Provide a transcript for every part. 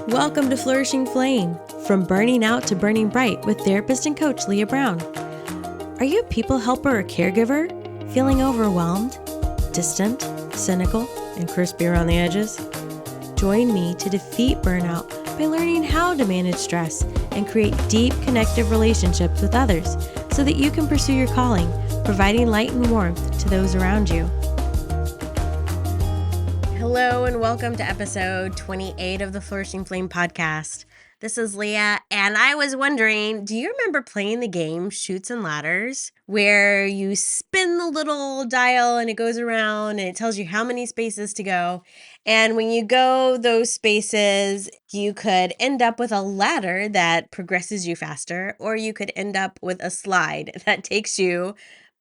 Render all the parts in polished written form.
Welcome to Flourishing Flame, from burning out to burning bright with therapist and coach Leah Brown. Are you a people helper or caregiver, feeling overwhelmed, distant, cynical, and crispy around the edges? Join me to defeat burnout by learning how to manage stress and create deep connective relationships with others so that you can pursue your calling, providing light and warmth to those around you. Hello and welcome to episode 28 of the Flourishing Flame podcast. This is Leah, and I was wondering, do you remember playing the game Chutes and Ladders, where you spin the little dial and it goes around and it tells you how many spaces to go? And when you go those spaces, you could end up with a ladder that progresses you faster, or you could end up with a slide that takes you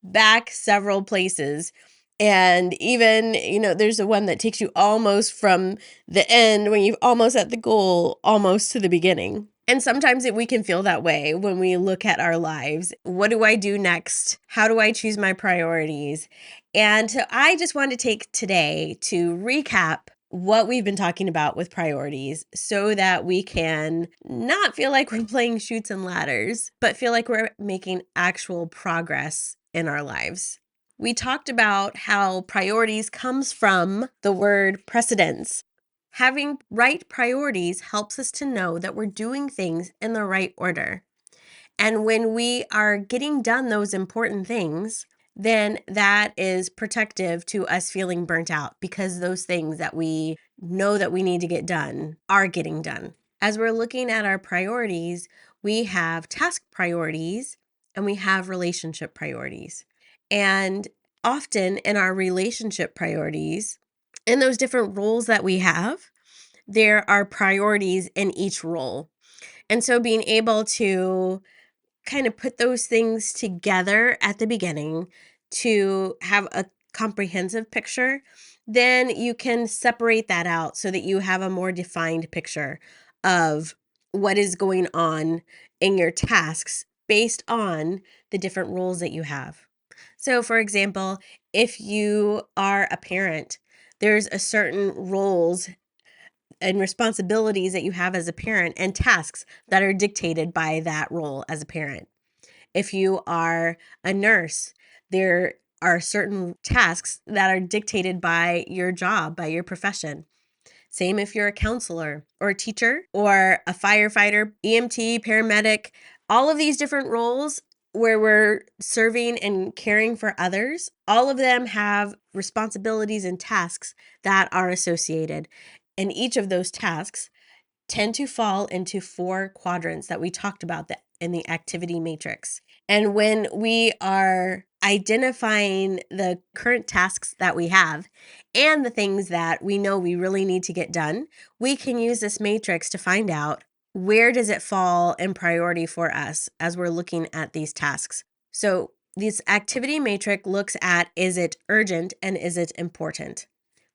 back several places. And even, there's the one that takes you almost from the end when you've almost at the goal, almost to the beginning. And sometimes we can feel that way when we look at our lives. What do I do next? How do I choose my priorities? And so I just want to take today to recap what we've been talking about with priorities so that we can not feel like we're playing Chutes and Ladders, but feel like we're making actual progress in our lives. We talked about how priorities comes from the word precedence. Having right priorities helps us to know that we're doing things in the right order. And when we are getting done those important things, then that is protective to us feeling burnt out because those things that we know that we need to get done are getting done. As we're looking at our priorities, we have task priorities and we have relationship priorities. And often in our relationship priorities, in those different roles that we have, there are priorities in each role. And so being able to kind of put those things together at the beginning to have a comprehensive picture, then you can separate that out so that you have a more defined picture of what is going on in your tasks based on the different roles that you have. So, for example, if you are a parent, there's a certain roles and responsibilities that you have as a parent and tasks that are dictated by that role as a parent. If you are a nurse, there are certain tasks that are dictated by your job, by your profession. Same if you're a counselor or a teacher or a firefighter, EMT, paramedic, all of these different roles where we're serving and caring for others, all of them have responsibilities and tasks that are associated. And each of those tasks tend to fall into 4 quadrants that we talked about in the activity matrix. And when we are identifying the current tasks that we have and the things that we know we really need to get done, we can use this matrix to find out where does it fall in priority for us as we're looking at these tasks. So this activity matrix looks at, is it urgent and is it important?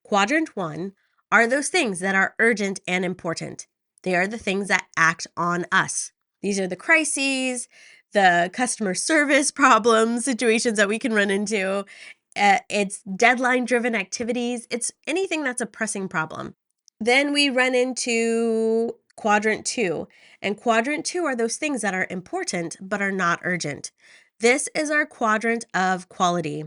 Quadrant 1 are those things that are urgent and important. They are the things that act on us. These are the crises, the customer service problems, situations that we can run into. It's deadline-driven activities. It's anything that's a pressing problem. Then we run into quadrant 2. And quadrant 2 are those things that are important but are not urgent. This is our quadrant of quality.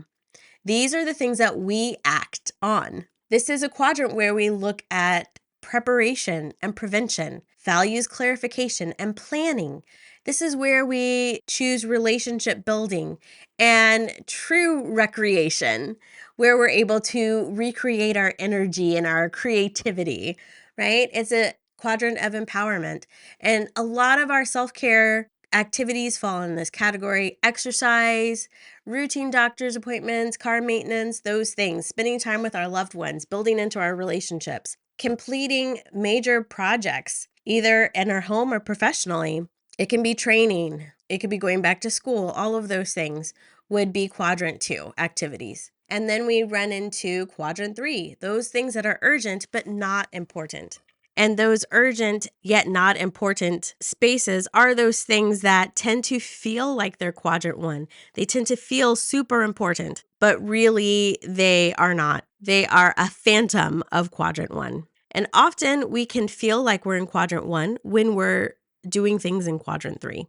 These are the things that we act on. This is a quadrant where we look at preparation and prevention, values clarification and planning. This is where we choose relationship building and true recreation, where we're able to recreate our energy and our creativity, right? It's a quadrant of empowerment. And a lot of our self-care activities fall in this category: exercise, routine doctor's appointments, car maintenance, those things, spending time with our loved ones, building into our relationships, completing major projects, either in our home or professionally. It can be training, it could be going back to school. All of those things would be quadrant 2 activities. And then we run into quadrant 3, those things that are urgent but not important. And those urgent yet not important spaces are those things that tend to feel like they're quadrant 1. They tend to feel super important, but really they are not. They are a phantom of quadrant 1. And often we can feel like we're in quadrant 1 when we're doing things in quadrant 3.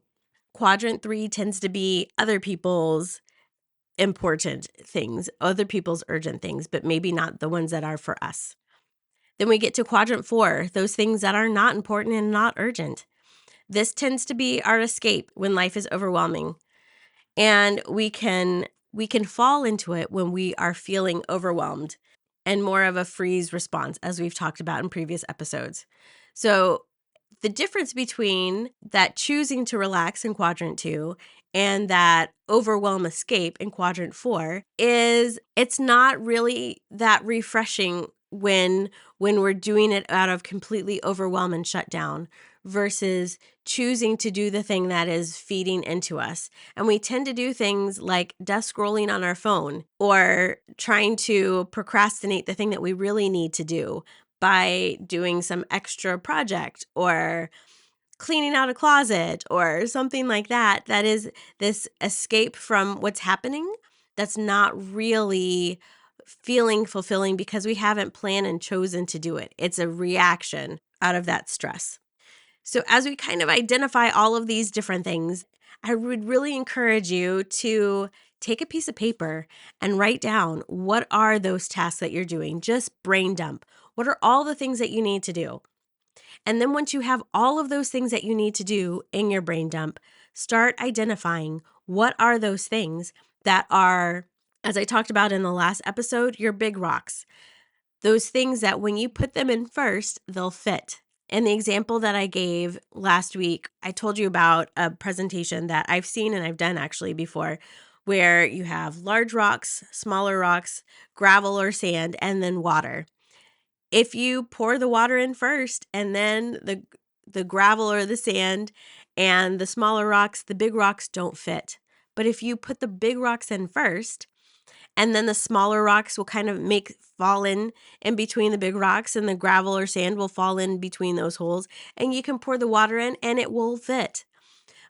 Quadrant 3 tends to be other people's important things, other people's urgent things, but maybe not the ones that are for us. Then we get to quadrant 4, those things that are not important and not urgent. This tends to be our escape when life is overwhelming. And we can fall into it when we are feeling overwhelmed and more of a freeze response, as we've talked about in previous episodes. So the difference between that choosing to relax in quadrant 2 and that overwhelm escape in quadrant 4 is it's not really that refreshing when we're doing it out of completely overwhelm and shut down versus choosing to do the thing that is feeding into us. And we tend to do things like death scrolling on our phone or trying to procrastinate the thing that we really need to do by doing some extra project or cleaning out a closet or something like that. That is this escape from what's happening that's not really feeling fulfilling because we haven't planned and chosen to do it. It's a reaction out of that stress. So, as we kind of identify all of these different things, I would really encourage you to take a piece of paper and write down what are those tasks that you're doing. Just brain dump. What are all the things that you need to do? And then once you have all of those things that you need to do in your brain dump, start identifying what are those things that are, as I talked about in the last episode, your big rocks. Those things that when you put them in first, they'll fit. In the example that I gave last week, I told you about a presentation that I've seen and I've done actually before, where you have large rocks, smaller rocks, gravel or sand, and then water. If you pour the water in first and then the gravel or the sand and the smaller rocks, the big rocks don't fit. But if you put the big rocks in first, and then the smaller rocks will kind of fall in between the big rocks, and the gravel or sand will fall in between those holes, and you can pour the water in and it will fit.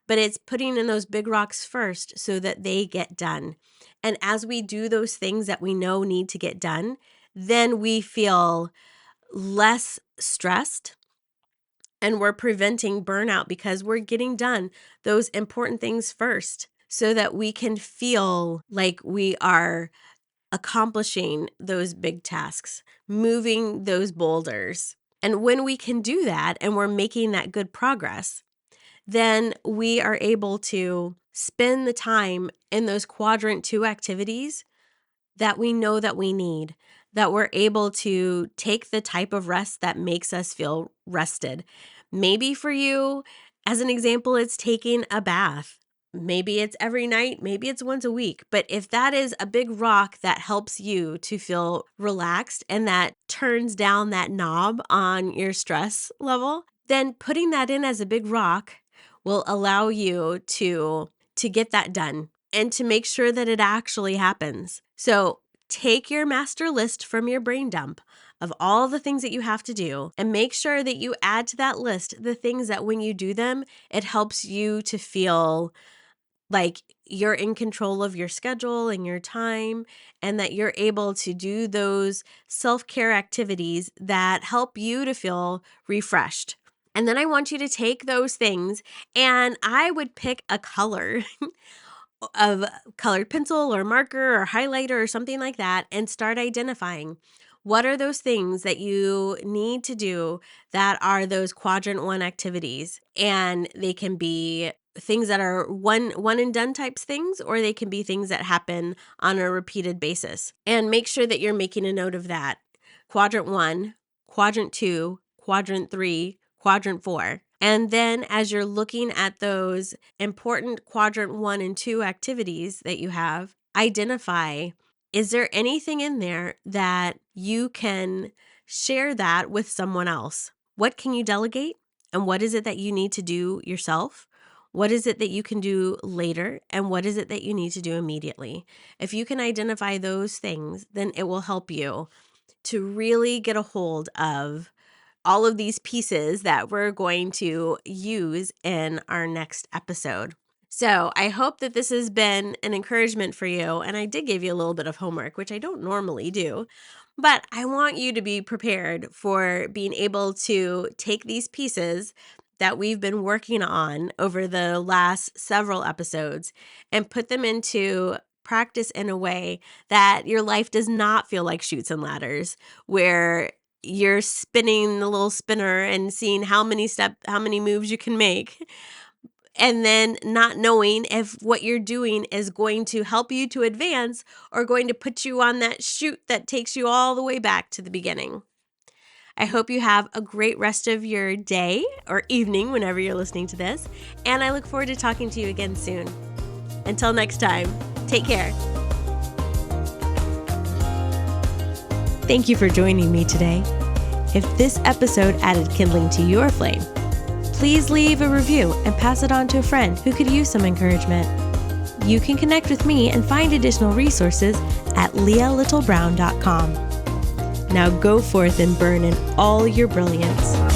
But it's putting in those big rocks first so that they get done. And as we do those things that we know need to get done, then we feel less stressed and we're preventing burnout because we're getting done those important things first so that we can feel like we are accomplishing those big tasks, moving those boulders. And when we can do that and we're making that good progress, then we are able to spend the time in those quadrant 2 activities that we know that we need, that we're able to take the type of rest that makes us feel rested. Maybe for you, as an example, it's taking a bath. Maybe it's every night, maybe it's once a week. But if that is a big rock that helps you to feel relaxed and that turns down that knob on your stress level, then putting that in as a big rock will allow you to get that done and to make sure that it actually happens. So take your master list from your brain dump of all the things that you have to do and make sure that you add to that list the things that when you do them, it helps you to feel like you're in control of your schedule and your time, and that you're able to do those self-care activities that help you to feel refreshed. And then I want you to take those things, and I would pick a color of colored pencil or marker or highlighter or something like that and start identifying what are those things that you need to do that are those quadrant 1 activities. And they can be things that are one and done types things, or they can be things that happen on a repeated basis. And make sure that you're making a note of that. Quadrant 1, quadrant 2, quadrant 3, quadrant 4. And then as you're looking at those important quadrant 1 and 2 activities that you have, identify, is there anything in there that you can share that with someone else? What can you delegate? And what is it that you need to do yourself? What is it that you can do later? And what is it that you need to do immediately? If you can identify those things, then it will help you to really get a hold of all of these pieces that we're going to use in our next episode. So I hope that this has been an encouragement for you. And I did give you a little bit of homework, which I don't normally do, But I want you to be prepared for being able to take these pieces that we've been working on over the last several episodes and put them into practice in a way that your life does not feel like Chutes and Ladders, where you're spinning the little spinner and seeing how many moves you can make, and then not knowing if what you're doing is going to help you to advance or going to put you on that chute that takes you all the way back to the beginning. I hope you have a great rest of your day or evening whenever you're listening to this, and I look forward to talking to you again soon. Until next time, take care. Thank you for joining me today. If this episode added kindling to your flame, please leave a review and pass it on to a friend who could use some encouragement. You can connect with me and find additional resources at leahlittlebrown.com. Now go forth and burn in all your brilliance.